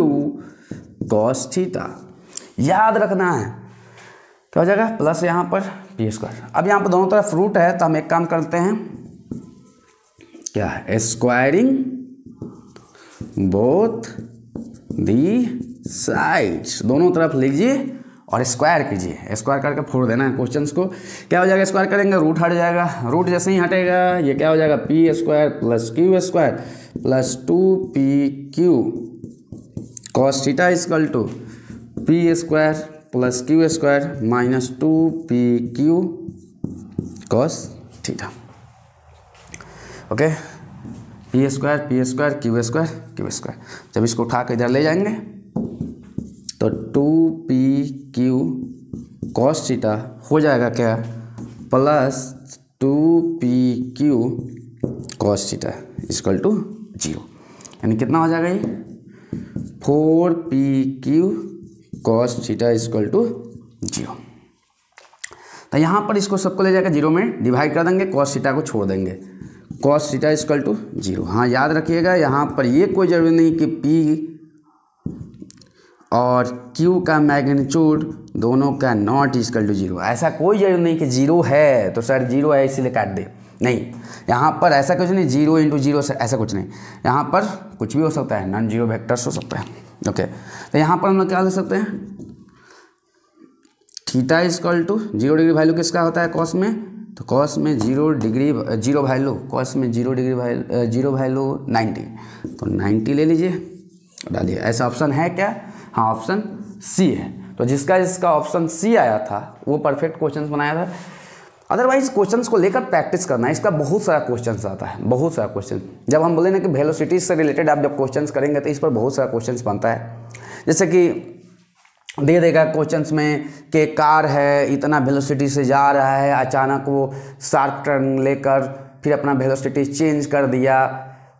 कॉस थीटा। याद रखना है क्या हो जाएगा, प्लस यहाँ पर पी स्क्वायर। अब यहाँ पर दोनों तरफ रूट है तो हम एक काम करते हैं, क्या है, स्क्वायरिंग बोथ दी साइड्स, दोनों तरफ लीजिए और स्क्वायर कीजिए। स्क्वायर करके फोड़ देना है क्वेश्चंस को। क्या हो जाएगा, स्क्वायर करेंगे रूट हट जाएगा, रूट जैसे ही हटेगा ये क्या हो जाएगा, P square plus Q square plus 2PQ cos theta equal to P square plus Q square minus 2PQ cos theta. Okay, P square Q square. जब इसको उठा कर इधर ले जाएंगे तो 2PQ कॉस थीटा हो जाएगा क्या, plus 2PQ cos theta equal to 0, यानी कितना हो जाएगा ये 4PQ cos theta equal to 0। तो यहाँ पर इसको सबको ले जाकर 0 में डिवाइड कर देंगे, कॉस थीटा को छोड़ देंगे, कॉस थीटा इक्वल टू 0। हाँ याद रखिएगा यहाँ पर ये कोई जरूरी नहीं कि P और Q का मैग्नीट्यूड दोनों का नॉट इक्वल टू 0, ऐसा कोई जरूरी नहीं कि 0 है तो सर 0 है इसीलिए काट दे, नहीं। यहाँ पर ऐसा कुछ नहीं, 0 × 0 से ऐसा कुछ नहीं, यहाँ पर कुछ भी हो सकता है, नॉन जीरो वेक्टर्स हो सकता है। ओके, तो यहाँ पर हम लोग क्या लिख सकते हैं, theta equal to 0 degree value किसका होता है कॉस में, तो कॉस में 0 डिग्री 0 वैल्यू, कॉस में 0 डिग्री 0 वैल्यू 90, तो 90 ले लीजिए, डालिए। ऐसा ऑप्शन है क्या, हाँ ऑप्शन सी है। तो जिसका ऑप्शन सी आया था वो परफेक्ट क्वेश्चन बनाया था। अदरवाइज क्वेश्चंस को लेकर प्रैक्टिस करना है, इसका बहुत सारा क्वेश्चंस आता है, बहुत सारा क्वेश्चन। जब हम बोले ना कि वेलोसिटी से रिलेटेड आप जब क्वेश्चंस करेंगे तो इस पर बहुत सारा क्वेश्चंस बनता है। जैसे कि दे देगा क्वेश्चंस में कि कार है इतना वेलोसिटी से जा रहा है, अचानक वो शार्प टर्न लेकर फिर अपना वेलोसिटी चेंज कर दिया,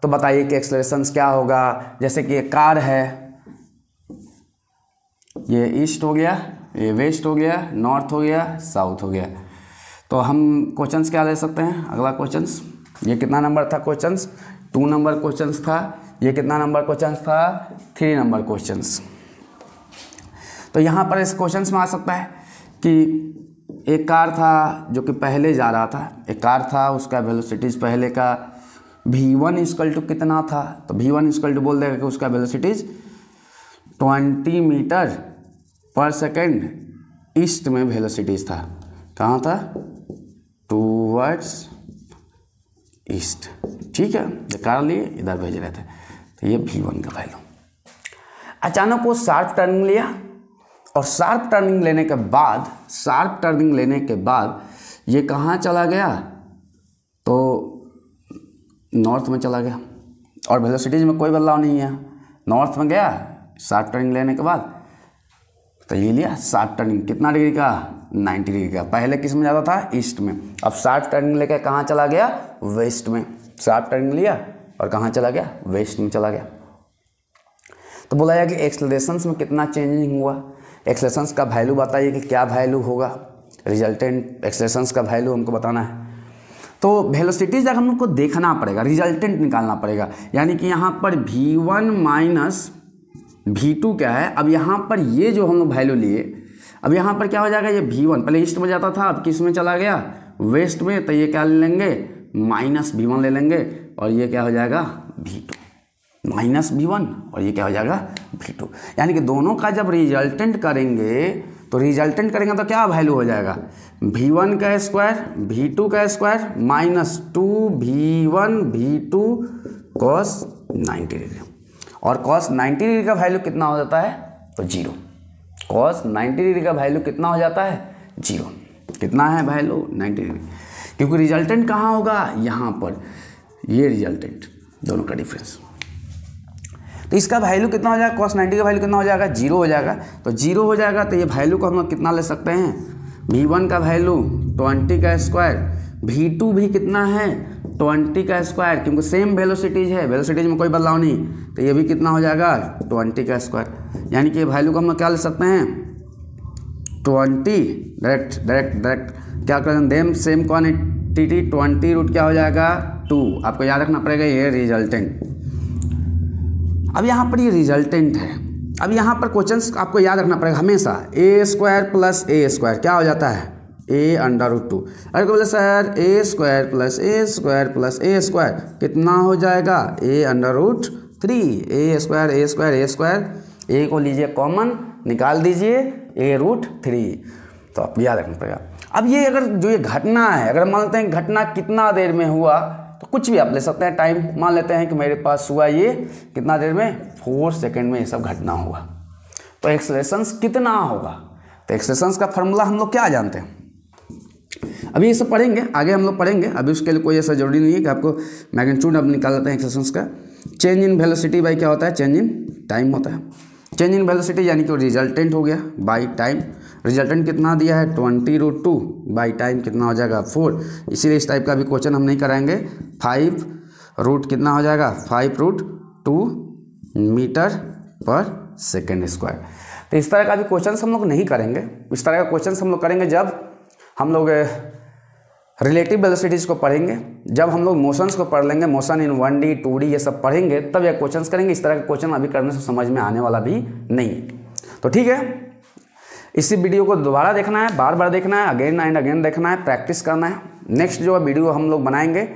तो बताइए कि एक्सेलरेशंस क्या होगा। जैसे कि ये कार है, ये ईस्ट हो गया, ये वेस्ट हो गया, नॉर्थ हो गया, साउथ हो गया, तो हम क्वेश्चंस क्या ले सकते हैं। अगला क्वेश्चंस, ये कितना नंबर था क्वेश्चंस, 2 नंबर क्वेश्चंस था। ये कितना नंबर क्वेश्चंस था, 3 नंबर क्वेश्चंस। तो यहाँ पर इस क्वेश्चंस में आ सकता है कि एक कार था जो कि पहले जा रहा था, एक कार था उसका वेलोसिटीज़ पहले का v1 इक्वल टू कितना था, तो v1 इक्वल टू बोल देगा कि उसका वेलोसिटीज़ 20 मीटर पर सेकेंड ईस्ट में वेलोसिटीज़ था। कहाँ था, टूवर्ड्स ईस्ट, ठीक है। ये कार लिए इधर भेज रहे थे, तो ये v1 का वैल्यू। अचानक वो शार्प टर्निंग लिया और शार्प टर्निंग लेने के बाद ये कहाँ चला गया, तो नॉर्थ में चला गया, और वेलोसिटीज में कोई बदलाव नहीं है। नॉर्थ में गया, शार्प टर्निंग लेने के बाद तो ये लिया शार्प टर्निंग, कितना डिग्री का, 90 डिग्री का। पहले किस में जाता था, ईस्ट में, अब शार्प टर्निंग लेकर कहाँ चला गया, वेस्ट में। शार्प टर्निंग लिया और कहाँ चला गया, वेस्ट में चला गया। तो बोला जाए कि एक्सेलरेशंस में कितना चेंजिंग हुआ। एक्सेलरेशंस का वैल्यू बताइए कि क्या वैल्यू होगा, रिजल्टेंट एक्सेलरेशंस का वैल्यू हमको बताना है। तो वेलोसिटीज हम लोग को देखना पड़ेगा, रिजल्टेंट निकालना पड़ेगा। यानी कि यहाँ पर v1 माइनस v2 क्या है। अब यहाँ पर ये जो हम लोग वैल्यू लिए, अब यहाँ पर क्या हो जाएगा, ये v1 पहले ईस्ट में जाता था, अब किस में चला गया, वेस्ट में, तो ये क्या ले लेंगे, माइनस v1 ले लेंगे, और ये क्या हो जाएगा, v2, माइनस v1, और ये क्या हो जाएगा, v2। यानी कि दोनों का जब रिजल्टेंट करेंगे तो क्या वैल्यू हो जाएगा, v1 का स्क्वायर v2 का square minus 2v1 v2 cos 90 degree. और cos 90 डिग्री का वैल्यू कितना हो जाता है, तो 0। cos 90 डिग्री का वैल्यू कितना हो जाता है, 0। कितना है वैल्यू, 90 डिग्री, क्योंकि रिजल्टेंट कहाँ होगा, यहाँ पर, ये रिजल्टेंट दोनों का डिफरेंस। तो इसका वैल्यू कितना हो जाएगा, cos 90 का वैल्यू कितना हो जाएगा, 0 हो जाएगा। तो 0 हो जाएगा तो ये वैल्यू को हम लोग कितना ले सकते हैं, v1 का वैल्यू 20 का स्क्वायर, v2 भी कितना है, 20 का स्क्वायर, क्योंकि सेम वेलोसिटीज है, वेलोसिटीज में कोई बदलाव नहीं, तो ये भी कितना हो जाएगा, 20 का स्क्वायर। यानी कि वैल्यू को हम लोग क्या ले सकते हैं, 20 डायरेक्ट क्या करें, देम सेम क्वांटिटी 20 रूट क्या हो जाएगा, 2। आपको याद रखना पड़ेगा ये रिजल्टेंट। अब यहाँ पर ये रिजल्टेंट है। अब यहाँ पर क्वेश्चंस आपको याद रखना पड़ेगा हमेशा, ए स्क्वायर प्लस ए स्क्वायर क्या हो जाता है, ए अंडर रूट 2। अरे बोले सर ए स्क्वायर प्लस ए स्क्वायर प्लस ए स्क्वायर कितना हो जाएगा, A under root 3। A square A square A square, ए को लीजिए कॉमन, निकाल दीजिए ए रूट 3। तो आपको याद रखना पड़ेगा। अब ये अगर जो ये घटना है, अगर मानते हैं घटना कितना देर में हुआ, तो कुछ भी आप ले सकते हैं टाइम, मान लेते हैं कि मेरे पास हुआ ये कितना देर में, 4 सेकेंड में ये सब घटना हुआ। तो एक्सेलरेशंस कितना होगा, तो एक्सेलरेशंस का फार्मूला हम लोग क्या जानते हैं, अभी ये सब पढ़ेंगे, आगे हम लोग पढ़ेंगे। अभी उसके लिए कोई ऐसा जरूरी नहीं है कि आपको मैग्नीट्यूड अब निकाल लेते हैं एक्सेलरेशंस का। चेंज इन वेलोसिटी बाई क्या होता है, चेंज इन टाइम होता है। चेंज इन वेलोसिटी यानी कि रिजल्टेंट हो गया बाई टाइम। रिजल्टेंट कितना दिया है, 20 रूट 2 बाई टाइम कितना हो जाएगा, 4। इसीलिए इस टाइप का भी क्वेश्चन हम नहीं कराएंगे। 5 रूट कितना हो जाएगा, 5 रूट 2 मीटर पर सेकेंड स्क्वायर। तो इस तरह का भी क्वेश्चन हम लोग नहीं करेंगे। इस तरह का क्वेश्चन हम लोग करेंगे जब हम लोग रिलेटिव वेलोसिटीज को पढ़ेंगे, जब हम लोग मोशंस को पढ़ लेंगे, मोशन इन 1D 2D ये सब पढ़ेंगे, तब यह क्वेश्चंस करेंगे। इस तरह के क्वेश्चन अभी करने से समझ में आने वाला भी नहीं। तो ठीक है, इसी वीडियो को दोबारा देखना है, बार बार देखना है, अगेन एंड अगेन देखना है, प्रैक्टिस करना है। नेक्स्ट जो वीडियो हम लोग बनाएंगे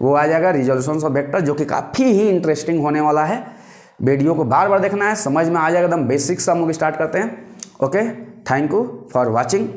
वो आ जाएगा रिजोल्यूशंस ऑफ वेक्टर, जो कि काफ़ी ही इंटरेस्टिंग होने वाला है। वीडियो को बार बार देखना है, समझ में आ जाएगा, एकदम बेसिक से हम लोग स्टार्ट करते हैं। Okay, thank you for watching.